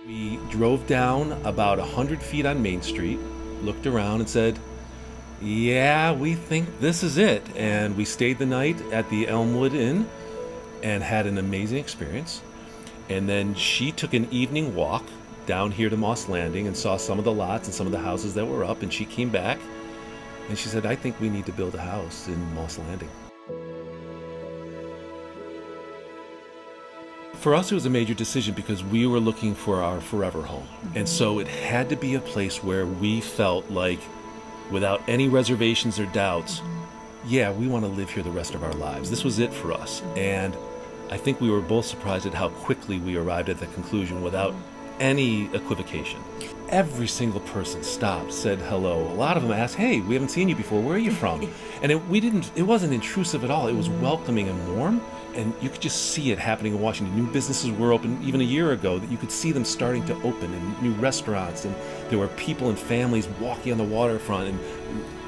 We drove down about 100 feet on Main Street, looked around and said, yeah, we think this is it. And we stayed the night at the Elmwood Inn and had an amazing experience. And then she took an evening walk down here to Moss Landing and saw some of the lots and some of the houses that were up. And she came back and she said, I think we need to build a house in Moss Landing. For us, it was a major decision because we were looking for our forever home. And so it had to be a place where we felt like, without any reservations or doubts, yeah, we want to live here the rest of our lives. This was it for us. And I think we were both surprised at how quickly we arrived at the conclusion without any equivocation. Every single person stopped, said hello. A lot of them asked, hey, we haven't seen you before, where are you from? And it wasn't intrusive at all. It was welcoming and warm. And you could just see it happening in Washington. New businesses were open even a year ago, that you could see them starting to open, and new restaurants, and there were people and families walking on the waterfront and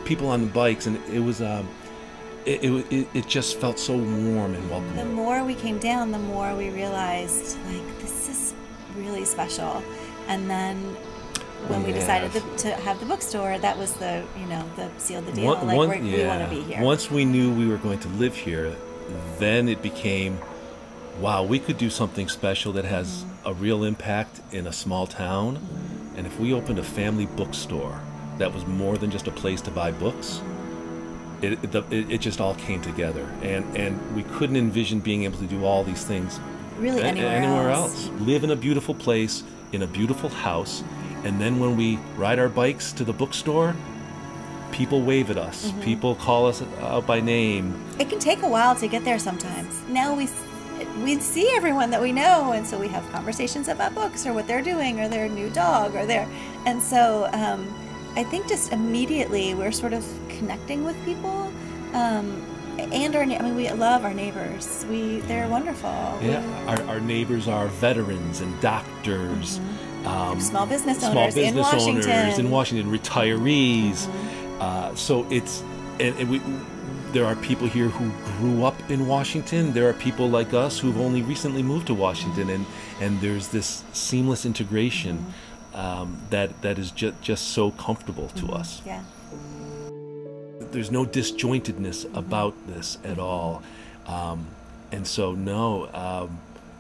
people on the bikes, and it was it just felt so warm and welcoming. The more we came down, the more we realized, like, this is really special. And then when we decided to have the bookstore, that was the seal the deal. We want to be here. Once we knew we were going to live here, then it became, wow, we could do something special that has a real impact in a small town. And if we opened a family bookstore that was more than just a place to buy books, it just all came together. And we couldn't envision being able to do all these things really anywhere else. Live in a beautiful place, in a beautiful house, and then when we ride our bikes to the bookstore, people wave at us. People call us out by name. It can take a while to get there sometimes. Now we see everyone that we know, and so we have conversations about books or what they're doing or their new dog or and so I think just immediately we're sort of connecting with people. And we love our neighbors. They're wonderful. Yeah, our neighbors are veterans and doctors, small business owners in Washington, retirees. So there are people here who grew up in Washington. There are people like us who've only recently moved to Washington, and there's this seamless integration that is just so comfortable to us. Yeah. There's no disjointedness about this at all. And so, no,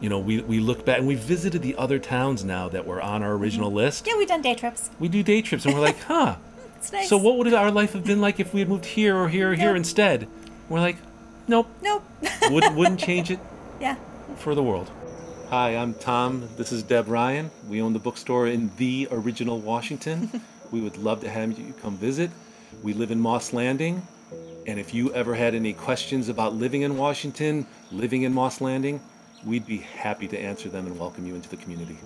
we look back and we visited the other towns now that were on our original list. Yeah, we've done day trips. We do day trips, and we're like, huh. It's nice. So what would our life have been like if we had moved here or here or here instead? We're like, nope. Wouldn't change it. Yeah. For the world. Hi, I'm Tom. This is Deb Ryan. We own the bookstore in the original Washington. We would love to have you come visit. We live in Moss Landing, and if you ever had any questions about living in Washington, living in Moss Landing, we'd be happy to answer them and welcome you into the community.